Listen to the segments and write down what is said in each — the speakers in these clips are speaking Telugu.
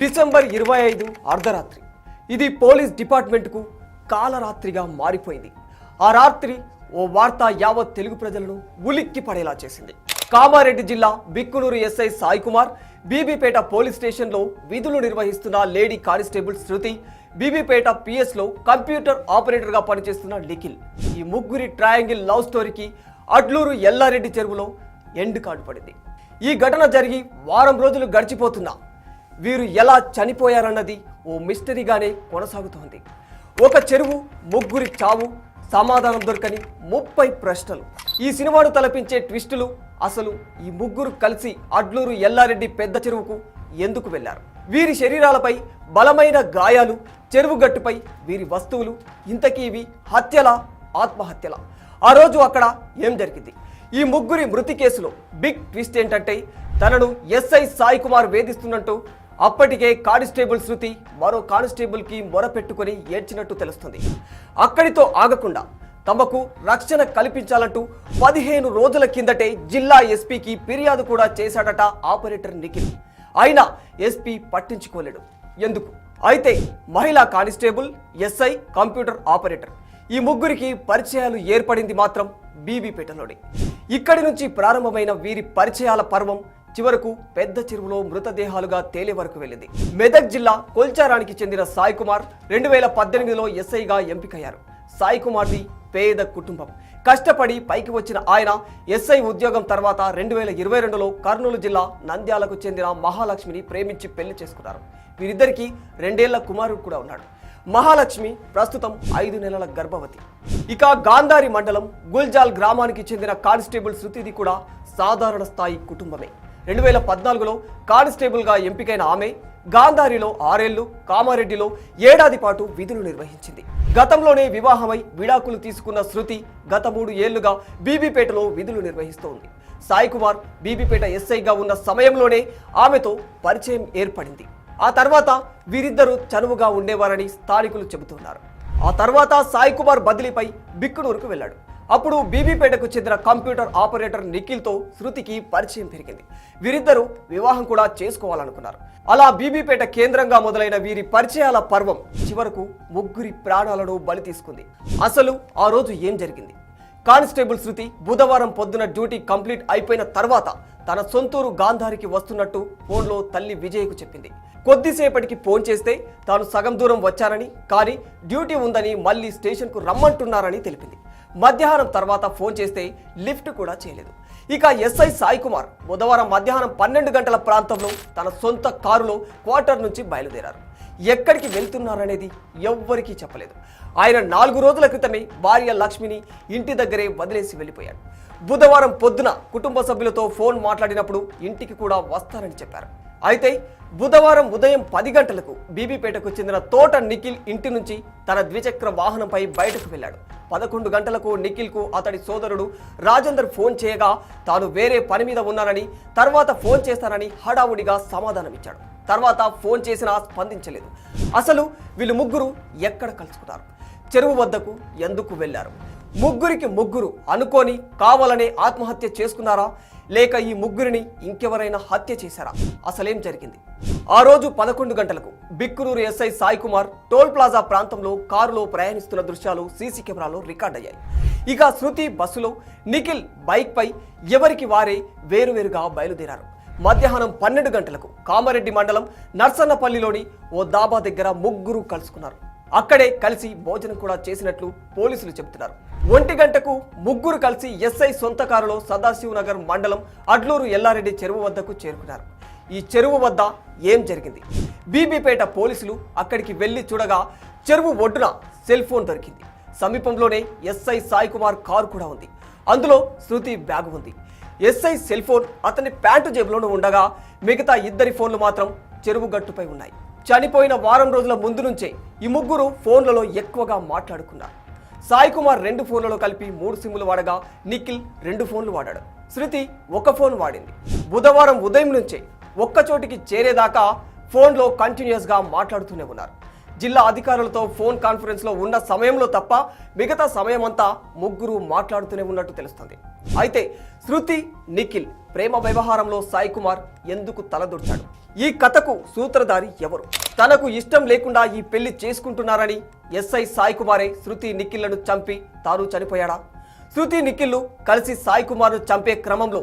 డిసెంబర్ 25 అర్ధరాత్రి ఇది పోలీస్ డిపార్ట్మెంట్కు కాలరాత్రిగా మారిపోయింది. ఆ రాత్రి ఓ వార్త యావత్ తెలుగు ప్రజలను ఉలిక్కి పడేలా చేసింది. కామారెడ్డి జిల్లా బిక్కునూరు ఎస్ఐ సాయి కుమార్, బీబీపేట పోలీస్ స్టేషన్లో విధులు నిర్వహిస్తున్న లేడీ కానిస్టేబుల్ శృతి, బీబీపేట పిఎస్లో కంప్యూటర్ ఆపరేటర్గా పనిచేస్తున్న నిఖిల్, ఈ ముగ్గురి ట్రయాంగిల్ లవ్ స్టోరీకి అడ్లూరు ఎల్లారెడ్డి చెరువులో ఎండ్ కార్డు పడింది. ఈ ఘటన జరిగి వారం రోజులు గడిచిపోతున్నా వీరు ఎలా చనిపోయారన్నది ఓ మిస్టరీగానే కొనసాగుతోంది. ఒక చెరువు, ముగ్గురి చావు, సమాధానం దొరకని 30 ప్రశ్నలు. ఈ సినిమాను తలపించే ట్విస్టులు. అసలు ఈ ముగ్గురు కలిసి అడ్లూరు ఎల్లారెడ్డి పెద్ద చెరువుకు ఎందుకు వెళ్లారు? వీరి శరీరాలపై బలమైన గాయాలు, చెరువు గట్టుపై వీరి వస్తువులు. ఇంతకీ ఇవి హత్యలా, ఆత్మహత్యలా? ఆ రోజు అక్కడ ఏం జరిగింది? ఈ ముగ్గురి మృతి కేసులో బిగ్ ట్విస్ట్ ఏంటంటే, తనను ఎస్ఐ సాయి కుమార్ వేధిస్తున్నట్టు అప్పటికే కానిస్టేబుల్ శృతి మరో కానిస్టేబుల్కి మొరపెట్టుకుని ఏడ్చినట్టు తెలుస్తుంది. అక్కడితో ఆగకుండా తమకు రక్షణ కల్పించాలంటూ 15 రోజుల కిందటే జిల్లా ఎస్పీకి ఫిర్యాదు కూడా చేశాడట ఆపరేటర్ నిఖిల్. అయినా ఎస్పీ పట్టించుకోలేడు. ఎందుకు? అయితే మహిళా కానిస్టేబుల్, ఎస్ఐ, కంప్యూటర్ ఆపరేటర్ ఈ ముగ్గురికి పరిచయాలు ఏర్పడింది మాత్రం బీబీపేటలోనే. ఇక్కడి నుంచి ప్రారంభమైన వీరి పరిచయాల పర్వం చివరకు పెద్ద చెరువులో మృతదేహాలుగా తేలే వరకు వెళ్ళింది. మెదక్ జిల్లా కొల్చారానికి చెందిన సాయి కుమార్ 2018లో ఎస్ఐగా ఎంపికయ్యారు. సాయి కుమార్ది పేద కుటుంబం. కష్టపడి పైకి వచ్చిన ఆయన ఎస్ఐ ఉద్యోగం తర్వాత 2022లో కర్నూలు జిల్లా నంద్యాలకు చెందిన మహాలక్ష్మిని ప్రేమించి పెళ్లి చేసుకున్నారు. వీరిద్దరికీ 2 ఏళ్ల కుమారుడు కూడా ఉన్నాడు. మహాలక్ష్మి ప్రస్తుతం 5 నెలల గర్భవతి. ఇక గాంధారి మండలం గుల్జాల్ గ్రామానికి చెందిన కానిస్టేబుల్ శృతిది కూడా సాధారణ స్థాయి కుటుంబమే. 2014లో కానిస్టేబుల్గా ఎంపికైన ఆమె గాంధారిలో 6 ఏళ్లు, కామారెడ్డిలో 1 ఏడాది పాటు విధులు నిర్వహించింది. గతంలోనే వివాహమై విడాకులు తీసుకున్న శృతి గత 3 ఏళ్లుగా బీబీపేటలో విధులు నిర్వహిస్తోంది. సాయి కుమార్ బీబీపేట ఎస్ఐగా ఉన్న సమయంలోనే ఆమెతో పరిచయం ఏర్పడింది. ఆ తర్వాత వీరిద్దరూ చనువుగా ఉండేవారని స్థానికులు చెబుతున్నారు. ఆ తర్వాత సాయి కుమార్ బదిలీపై బిక్కునూరుకు వెళ్ళాడు. అప్పుడు బీబీపేటకు చెందిన కంప్యూటర్ ఆపరేటర్ నిఖిల్తో శృతికి పరిచయం పెరిగింది. వీరిద్దరూ వివాహం కూడా చేసుకోవాలనుకున్నారు. అలా బీబీపేట కేంద్రంగా మొదలైన వీరి పరిచయాల పర్వం చివరకు ముగ్గురి ప్రాణాలను బలి తీసుకుంది. అసలు ఆ రోజు ఏం జరిగింది? కానిస్టేబుల్ శృతి బుధవారం పొద్దున డ్యూటీ కంప్లీట్ అయిపోయిన తర్వాత తన సొంతూరు గాంధారికి వస్తున్నట్టు ఫోన్లో తల్లి విజయ్కు చెప్పింది. కొద్దిసేపటికి ఫోన్ చేస్తే తాను సగం దూరం వచ్చానని, కానీ డ్యూటీ ఉందని మళ్ళీ స్టేషన్కు రమ్మంటున్నారని తెలిపింది. మధ్యాహ్నం తర్వాత ఫోన్ చేస్తే లిఫ్ట్ కూడా చేయలేదు. ఇక ఎస్ఐ సాయి కుమార్ బుధవారం మధ్యాహ్నం 12 గంటల ప్రాంతంలో తన సొంత కారులో క్వార్టర్ నుంచి బయలుదేరారు. ఎక్కడికి వెళ్తున్నారనేది ఎవ్వరికీ చెప్పలేదు. ఆయన 4 రోజుల క్రితమే భార్య లక్ష్మిని ఇంటి దగ్గరే వదిలేసి వెళ్ళిపోయాడు. బుధవారం పొద్దున కుటుంబ సభ్యులతో ఫోన్ మాట్లాడినప్పుడు ఇంటికి కూడా వస్తానని చెప్పారు. అయితే బుధవారం ఉదయం 10 గంటలకు బీబీపేటకు చెందిన తోట నిఖిల్ ఇంటి నుంచి తన ద్విచక్ర వాహనంపై బయటకు వెళ్ళాడు. 11 గంటలకు నిఖిల్కు అతడి సోదరుడు రాజేందర్ ఫోన్ చేయగా తాను వేరే పని మీద ఉన్నానని, తర్వాత ఫోన్ చేస్తానని హడావుడిగా సమాధానమిచ్చాడు. తర్వాత ఫోన్ చేసినా స్పందించలేదు. అసలు వీళ్ళు ముగ్గురు ఎక్కడ కలుసుకున్నారు? చెరువు వద్దకు ఎందుకు వెళ్లారు? ముగ్గురికి ముగ్గురు అనుకోని కావాలనే ఆత్మహత్య చేసుకున్నారా, లేక ఈ ముగ్గురిని ఇంకెవరైనా హత్య చేశారా? అసలేం జరిగింది? ఆ రోజు 11 గంటలకు Bikkanur SI Sai Kumar toll plaza ప్రాంతంలో కారులో ప్రయాణిస్తున్న దృశ్యాలు సీసీ కెమెరాలో రికార్డ్ అయ్యాయి. ఇక శృతి బస్సులో, నిఖిల్ బైక్ పై ఎవరికి వారే వేరువేరుగా బయలుదేరారు. మధ్యాహ్నం 12 గంటలకు కామారెడ్డి మండలం నర్సన్నపల్లిలోని ఓ దాబా దగ్గర ముగ్గురు కలుసుకున్నారు. అక్కడే కలిసి భోజనం కూడా చేసినట్లు పోలీసులు చెబుతున్నారు. 1 గంటకు ముగ్గురు కలిసి ఎస్ఐ సొంత కారులో సదాశివనగర్ మండలం అడ్లూరు ఎల్లారెడ్డి చెరువు వద్దకు చేరుకున్నారు. ఈ చెరువు వద్ద ఏం జరిగింది? బీబీపేట పోలీసులు అక్కడికి వెళ్లి చూడగా చెరువు ఒడ్డున సెల్ ఫోన్ దొరికింది. సమీపంలోనే ఎస్ఐ సాయి కుమార్ కారు కూడా ఉంది. అందులో శృతి బ్యాగ్ ఉంది. ఎస్ఐ సెల్ ఫోన్ అతని ప్యాంటు జేబులోనూ ఉండగా మిగతా 2 ఫోన్లు మాత్రం చెరువు గట్టుపై ఉన్నాయి. చనిపోయిన వారం రోజుల ముందు నుంచే ఈ ముగ్గురు ఫోన్లలో ఎక్కువగా మాట్లాడుకున్నారు. సాయి కుమార్ 2 ఫోన్లలో కలిపి 3 సిమ్లు వాడగా నిఖిల్ 2 ఫోన్లు వాడాడు. శృతి 1 ఫోన్ వాడింది. బుధవారం ఉదయం నుంచే ఒక్కచోటికి చేరేదాకా ఫోన్లో కంటిన్యూస్గా మాట్లాడుతూనే ఉన్నారు. జిల్లా అధికారులతో ఫోన్ కాన్ఫరెన్స్లో ఉన్న సమయంలో తప్ప మిగతా సమయమంతా ముగ్గురు మాట్లాడుతూనే ఉన్నట్టు తెలుస్తుంది. అయితే శృతి, నిఖిల్ ప్రేమ వ్యవహారంలో సాయి కుమార్ ఎందుకు తలదూర్చాడు? ఈ కథకు సూత్రధారి ఎవరు? తనకు ఇష్టం లేకుండా ఈ పెళ్లి చేసుకుంటున్నారని ఎస్ఐ సాయి కుమారే శృతి నిఖిల్లను చంపి తాను చనిపోయాడా? శృతి నిఖిల్లు కలిసి సాయి కుమార్ను చంపే క్రమంలో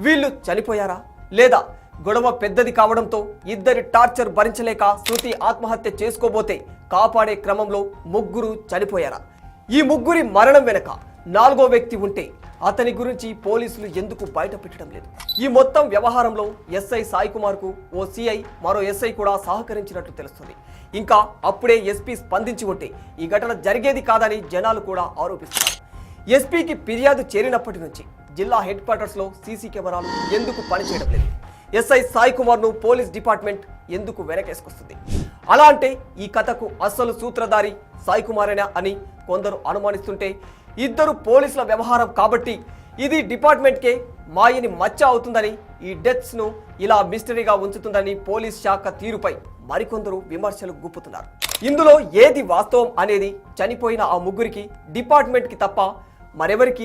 వీళ్ళు చనిపోయారా? లేదా గొడవ పెద్దది కావడంతో ఇద్దరి టార్చర్ భరించలేక శృతి ఆత్మహత్య చేసుకోబోతే కాపాడే క్రమంలో ముగ్గురు చనిపోయారా? ఈ ముగ్గురి మరణం వెనక నాలుగో వ్యక్తి ఉంటే అతని గురించి పోలీసులు ఎందుకు బయట పెట్టడం లేదు? ఈ మొత్తం వ్యవహారంలో ఎస్ఐ సాయి కుమార్ కు ఓ సిఐ మరో ఎస్ఐ కూడా సహకరించినట్లు తెలుస్తుంది. ఇంకా అప్పుడే ఎస్పీ స్పందించి ఉంటే ఈ ఘటన జరిగేది కాదని జనాలు కూడా ఆరోపిస్తున్నారు. ఎస్పీకి ఫిర్యాదు చేరినప్పటి నుంచి జిల్లా హెడ్ క్వార్టర్స్ లో సీసీ కెమెరాలు ఎందుకు పనిచేయడం లేదు? ఎస్ఐ సాయి కుమార్ ను పోలీస్ డిపార్ట్మెంట్ ఎందుకు వెనకేసుకొస్తుంది? అలా అంటే ఈ కథకు అసలు సూత్రధారి సాయి కుమారేనా అని కొందరు అనుమానిస్తుంటే, ఇద్దరు పోలీసుల వ్యవహారం కాబట్టి ఇది డిపార్ట్మెంట్కే మాయని మచ్చ అవుతుందని, ఈ డెత్స్ ను ఇలా మిస్టరీగా ఉంచుతుందని పోలీస్ శాఖ తీరుపై మరికొందరు విమర్శలు గుప్పుతున్నారు. ఇందులో ఏది వాస్తవం అనేది చనిపోయిన ఆ ముగ్గురికి, డిపార్ట్మెంట్కి తప్ప మరెవరికి